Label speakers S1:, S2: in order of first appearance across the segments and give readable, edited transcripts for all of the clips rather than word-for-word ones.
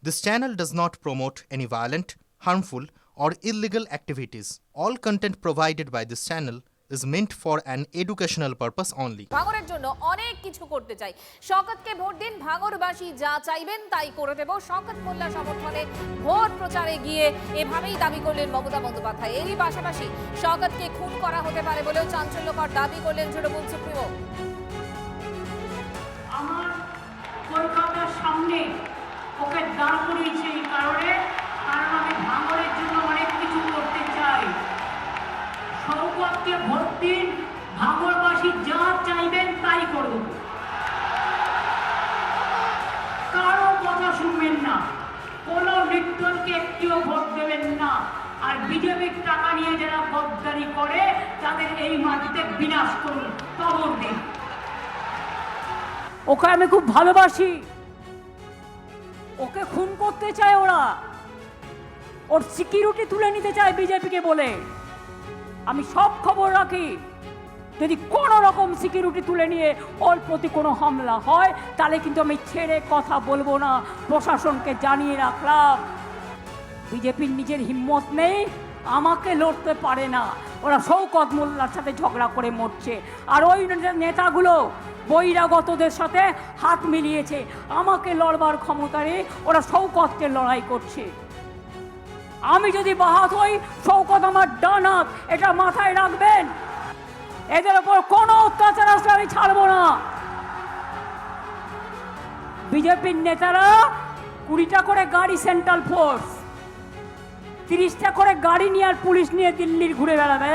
S1: This channel does not promote any violent, harmful, or illegal activities. All content provided by this channel is meant for an educational purpose only.
S2: ভাঙরের জন্য অনেক কিছু করতে চাই। শওকতকে vote দিন, ভাঙরবাসী যা চাইবেন তাই করে দেব। শওকত মোল্লা সমর্থনে ভোট প্রচারে গিয়ে এভাবেই দাবি করলেন মমতা বন্দ্যোপাধ্যায়। এরই পাশাপাশি শওকতকে খুন করা হতে পারে বলেও চাঞ্চল্যকর দাবি করলেন তৃণমূল সুপ্রিমো।
S3: আমার কলকাতার সামনে ওকে দাঁড় করিয়েছে এই কারণে, কারণ আমি ভাঙরের জন্য অনেক কিছু করতে চাই। শওকতকে ভোট দিন, ভাঙরবাসী যা চাইবেন তাই করব। কারো কথা শুনবেন না, কোনো নির্দলকে একটিও ভোট দেবেন না। আর বিজেপির টাকা নিয়ে যারা গদ্দারি করে তাদের এই মাটিতে বিনাশ করুন, কবর দিন। ওকে আমি খুব ভালোবাসি, ওকে খুন করতে চায় ওরা, ওর সিকিউরিটি তুলে নিতে চায় বিজেপিকে বলে। আমি সব খবর রাখি, যদি কোনো রকম সিকিউরিটি তুলে নিয়ে ওর প্রতি কোনো হামলা হয় তাহলে কিন্তু আমি ছেড়ে কথা বলবো না, প্রশাসনকে জানিয়ে রাখলাম। বিজেপির নিজের হিম্মত নেই, আমাকে লড়তে পারে না, ওরা শওকত মোল্লার সাথে ঝগড়া করে মরছে। আর ওই নেতাগুলো বহিরাগতদের সাথে হাত মিলিয়েছে, আমাকে লড়বার ক্ষমতা নেই, ওরা শওকতকে লড়াই করছে। আমি যদি বাহাত হই, শওকত আমার ডান হাত, এটা মাথায় রাখবেন। এদের ওপর কোনো অত্যাচার আসলে আমি ছাড়বো না। বিজেপির নেতারা 20টা করে গাড়ি সেন্ট্রাল ফোর্স, 30টা করে গাড়ি নিয়ে আর পুলিশ নিয়ে দিল্লির ঘুরে বেড়াবে,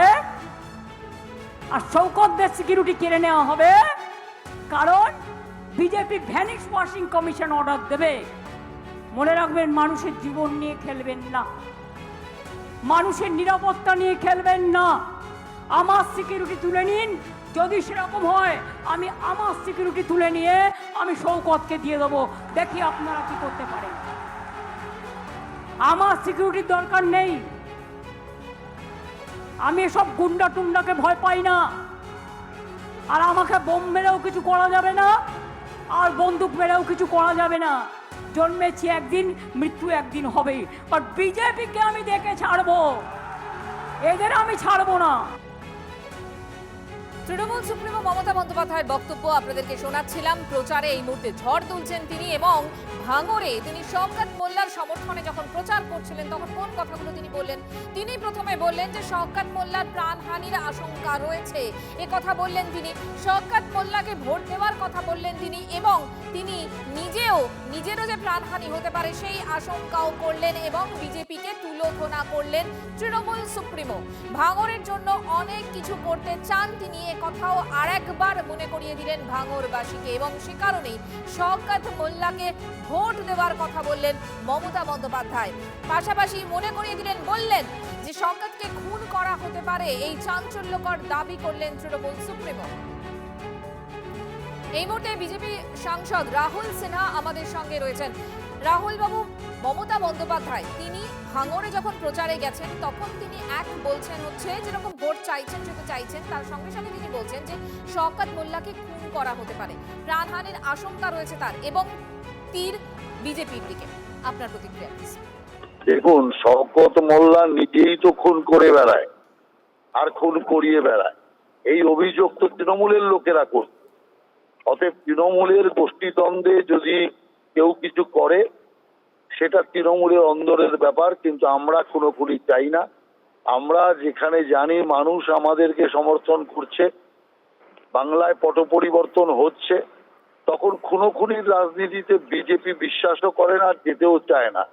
S3: আর শওকতদের সিকিউরিটি কেড়ে নেওয়া হবে। কারণ BJP vanish washing commission order দেবে। মনে রাখবেন, মানুষের জীবন নিয়ে খেলবেন না, মানুষের নিরাপত্তা নিয়ে খেলবেন না। আমার সিকিউরিটি তুলে নিন, যদি সেরকম হয় আমি আমার সিকিউরিটি তুলে নিয়ে আমি শওকতকে দিয়ে দেবো, দেখি আপনারা কি করতে পারেন। আমার সিকিউরিটির দরকার নেই, আমি এসব গুন্ডা টুন্ডাকে ভয় পাই না। আর আমাকে বোম মেরেও কিছু করা যাবে না, আর বন্দুক মেরেও কিছু করা যাবে না। জন্মেছি একদিন, মৃত্যু একদিন হবে। বাট বিজেপিকে আমি দেখে ছাড়বো, এদের আমি ছাড়বো না।
S2: তৃণমূল সুপ্রিমো মমতা বন্দ্যোপাধ্যায়ের বক্তব্য আপনাদেরকে শোনাচ্ছিলাম। প্রচারে এই মুহূর্তে ঝড় তুলছেন তিনি, এবং ভাঙরে তিনি শওকত মোল্লার সমর্থনে যখন প্রচার করছিলেন তখন কোন কথাগুলো তিনি বললেন। তিনি প্রথমে বললেন যে শওকত মোল্লার প্রাণহানির আশঙ্কা রয়েছে, এ কথা বললেন তিনি। শওকত মোল্লাকে ভোট দেওয়ার কথা বললেন তিনি, এবং তিনি নিজেরও যে প্রাণহানি হতে পারে সেই আশঙ্কাও করলেন, এবং বিজেপিকে তুলোধনা করলেন তৃণমূল সুপ্রিমো। ভাঙরের জন্য অনেক কিছু করতে চান তিনি, এ কথাও আরেকবার মনে করিয়ে দিলেন ভাঙরবাসীকে, এবং সে কারণেই শওকত মোল্লাকে ভোট দেওয়ার কথা বললেন মমতা বন্দ্যোপাধ্যায়। পাশাপাশি মনে করিয়ে দিলেন, বললেন যে শওকতকে খুন করা হতে পারে, এই চাঞ্চল্যকর দাবি করলেন তৃণমূল সুপ্রিমো। এই মুহূর্তে বিজেপি সাংসদ রাহুল সিনহা আমাদের সঙ্গে রয়েছেন। রাহুল বাবু, মমতা বন্দ্যোপাধ্যায় তিনি ভাঙরে যখন প্রচারে গেছেন তখন তিনি বলছেন হচ্ছে যেরকম ভোট চাইছেন সেটা চাইছেন, তার সঙ্গে সঙ্গে তিনি বলছেন যে শওকত মোল্লাকে খুন করা হতে পারে, প্রাণহানির আশঙ্কা রয়েছে তার, এবং তীর বিজেপির দিকে। আপনার প্রতিক্রিয়া।
S4: দেখুন, শওকত মোল্লা নিজেই তো খুন করে বেড়ায় আর খুন করিয়ে বেড়ায়, এই অভিযোগ তো তৃণমূলের লোকেরা করছে। অতএব তৃণমূলের গোষ্ঠীদ্বন্দ্বে যদি কেউ কিছু করে সেটা তৃণমূলের অন্দরের ব্যাপার, কিন্তু আমরা খুনোখুনি চাই না। আমরা যেখানে জানি মানুষ আমাদেরকে সমর্থন করছে, বাংলায় পট পরিবর্তন হচ্ছে, তখন খুনোখুনির রাজনীতিতে বিজেপি বিশ্বাসও করে না, যেতেও চায় না।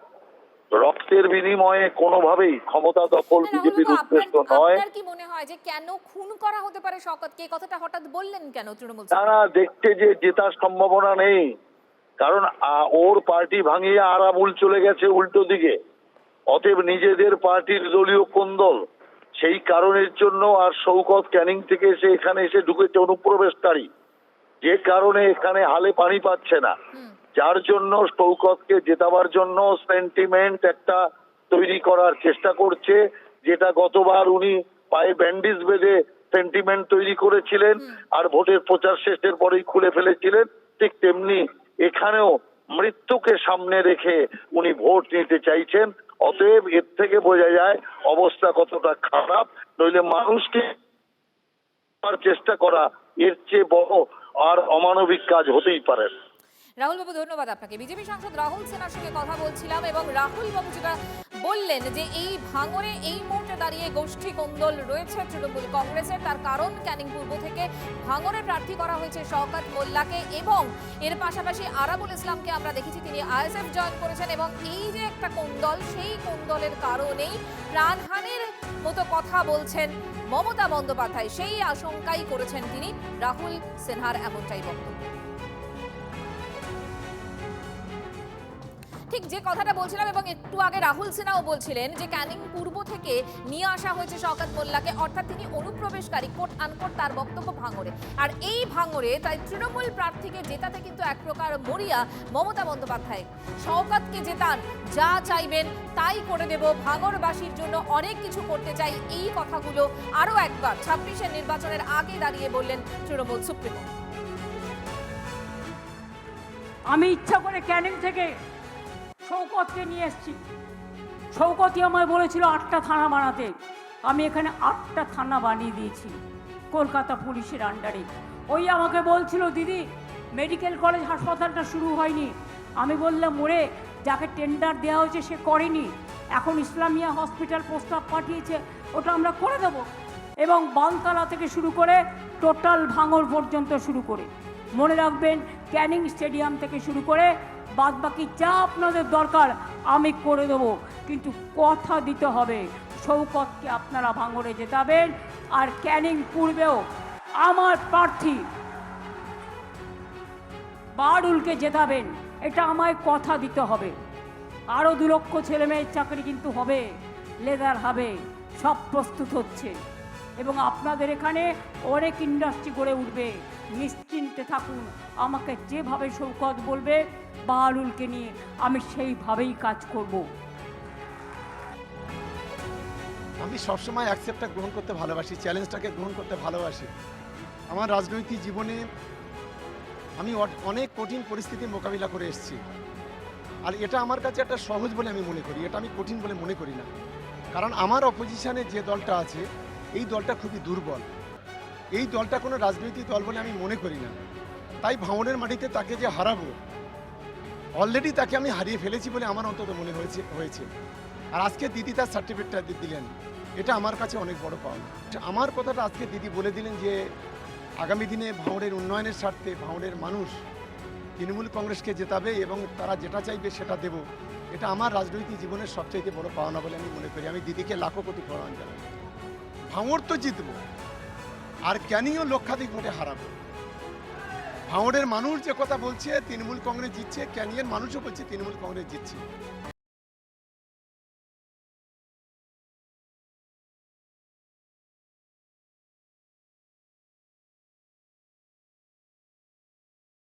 S4: রক্তের বিনিময়ে কোনোভাবেই ক্ষমতা দখল বিজেপির উদ্দেশ্য নয়।
S2: আপনার কি মনে হয় যে কেন খুন করা হতে পারে শওকতকে, এই কথাটা হঠাৎ বললেন কেন তৃণমূল?
S4: তারা দেখছে যে জেতার সম্ভাবনা নেই, কারণ ওর পার্টি ভাঙিয়ে আরামুল চলে গেছে উল্টো দিকে। অতএব নিজেদের পার্টির দলীয় কোন্দল, সেই কারণের জন্য। আর শওকত ক্যানিং থেকে এসে এখানে এসে ঢুকেছে অনুপ্রবেশকারী, যে কারণে এখানে হালে পানি পাচ্ছে না, যার জন্য শওকতকে জেতাবার জন্য সেন্টিমেন্ট একটা তৈরি করার চেষ্টা করছে, যেটা গতবার উনি পায়ে ব্যান্ডেজ বেঁধে সেন্টিমেন্ট তৈরি করেছিলেন আর ভোটের প্রচার শেষের পরেই খুলে ফেলেছিলেন। ঠিক তেমনি এখানেও মৃত্যুকে সামনে রেখে উনি ভোট নিতে চাইছেন। অতএব এর থেকে বোঝা যায় অবস্থা কতটা খারাপ। নইলে মানুষকে চেষ্টা করা এর চেয়ে বড় আর অমানবিক কাজ হতেই পারে না।
S2: রাহুল বাবু, ধন্যবাদ আপনাকে। বিজেপি সাংসদ রাহুল সেনার সঙ্গে কথা বলছিলাম এবং রাহুল বাবু যেটা বললেন যে এই ভাঙরে এই মুহূর্তে দাঁড়িয়ে গোষ্ঠী কোন্দল রয়েছে তৃণমূল কংগ্রেসের, তার কারণ ক্যানিং পূর্ব থেকে ভাঙরে প্রার্থী করা হয়েছে শওকত মোল্লাকে এবং এর পাশাপাশি আরাবুল ইসলামকে আমরা দেখেছি তিনি আইএসএফ জয়েন করেছেন এবং এই যে একটা কোন্দল, সেই কোন্দলের কারণেই প্রাণহানির মতো কথা বলছেন মমতা বন্দ্যোপাধ্যায়, সেই আশঙ্কাই করেছেন তিনি। রাহুল সিনহার এমনটাই বক্তব্য। ঠিক যে কথাটা বলছিলাম এবং একটু আগে রাহুল সিনহাও বলছিলেন যে ক্যানিং পূর্ব থেকে নিয়ে আসা হয়েছে শওকত মোল্লাকে, অর্থাৎ তিনি অনুপ্রবেশকারী, কোট আনকোট তার বক্তব্য ভাঙরে। আর এই ভাঙরে তাই তৃণমূল প্রার্থীকে জেতাতে কিন্তু এক প্রকার মরিয়া মমতা বন্দ্যোপাধ্যায়। শওকতকে জেতান, যা চাইবেন তাই করে দেব, ভাঙরবাসীর জন্য অনেক কিছু করতে চাই, এই কথাগুলো আরও একবার 26-এর নির্বাচনের আগে দাঁড়িয়ে বললেন তৃণমূল সুপ্রিমো।
S3: আমি ইচ্ছা করে ক্যানিং থেকে শওকতকে নিয়ে এসেছি। শওকতই আমায় বলেছিল 8টা থানা বানাতে, আমি এখানে 8টা থানা বানিয়ে দিয়েছি কলকাতা পুলিশের আন্ডারে। ওই আমাকে বলছিল দিদি মেডিকেল কলেজ হাসপাতালটা শুরু হয়নি। আমি বললাম ওরে, যাকে টেন্ডার দেওয়া হয়েছে সে করেনি, এখন ইসলামিয়া হসপিটাল প্রস্তাব পাঠিয়েছে, ওটা আমরা করে দেবো। এবং বানতলা থেকে শুরু করে টোটাল ভাঙর পর্যন্ত শুরু করে, মনে রাখবেন ক্যানিং স্টেডিয়াম থেকে শুরু করে বাদবাকি যা আপনাদের দরকার আমি করে দেবো, কিন্তু কথা দিতে হবে শওকতকে আপনারা ভাঙরে জেতাবেন। আর ক্যানিং পূর্বেও আমার প্রার্থী বাহাদুরকে জেতাবেন, এটা আমায় কথা দিতে হবে। আরও 2 লক্ষ ছেলেমেয়ের চাকরি কিন্তু হবে, লেদার হবে, সব প্রস্তুত হচ্ছে এবং আপনাদের এখানে অনেক ইন্ডাস্ট্রি গড়ে উঠবে। নিশ্চিন্তে থাকুন, আমাকে যেভাবে শওকত বলবে বাহাদুরকে নিয়ে আমি সেইভাবেই কাজ করব।
S5: আমি সবসময় অ্যাকসেপ্টটা গ্রহণ করতে ভালোবাসি, চ্যালেঞ্জটাকে গ্রহণ করতে ভালোবাসি। আমার রাজনৈতিক জীবনে আমি অনেক কঠিন পরিস্থিতির মোকাবিলা করে এসেছি, আর এটা আমার কাছে একটা সহজ বলে আমি মনে করি, এটা আমি কঠিন বলে মনে করি না। কারণ আমার অপোজিশনে যে দলটা আছে এই দলটা খুবই দুর্বল, এই দলটা কোনো রাজনৈতিক দল বলে আমি মনে করি না। তাই ভাঙড়ের মাটিতে তাকে যে হারাবো, অলরেডি তাকে আমি হারিয়ে ফেলেছি বলে আমার অন্তত মনে হয়েছে। আর আজকে দিদি তার সার্টিফিকেটটা দিলেন, এটা আমার কাছে অনেক বড় পাওনা। আমার কথাটা আজকে দিদি বলে দিলেন যে আগামী দিনে ভাঙড়ের উন্নয়নের স্বার্থে ভাঙড়ের মানুষ তৃণমূল কংগ্রেসকে জেতাবে এবং তারা যেটা চাইবে সেটা দেব। এটা আমার রাজনৈতিক জীবনের সবচাইতে বড় পাওনা বলে আমি মনে করি। আমি দিদিকে লাখো কোটি প্রণাম জানাই। ভাঙড় তো জিতবো, আর ক্যানিংও লক্ষাধিক ভোটে হারাবো। ভাঙড়ের মানুষ যে কথা বলছে তৃণমূল কংগ্রেস জিতছে, ক্যানিংয়ের মানুষও বলছে তৃণমূল কংগ্রেস জিতছে।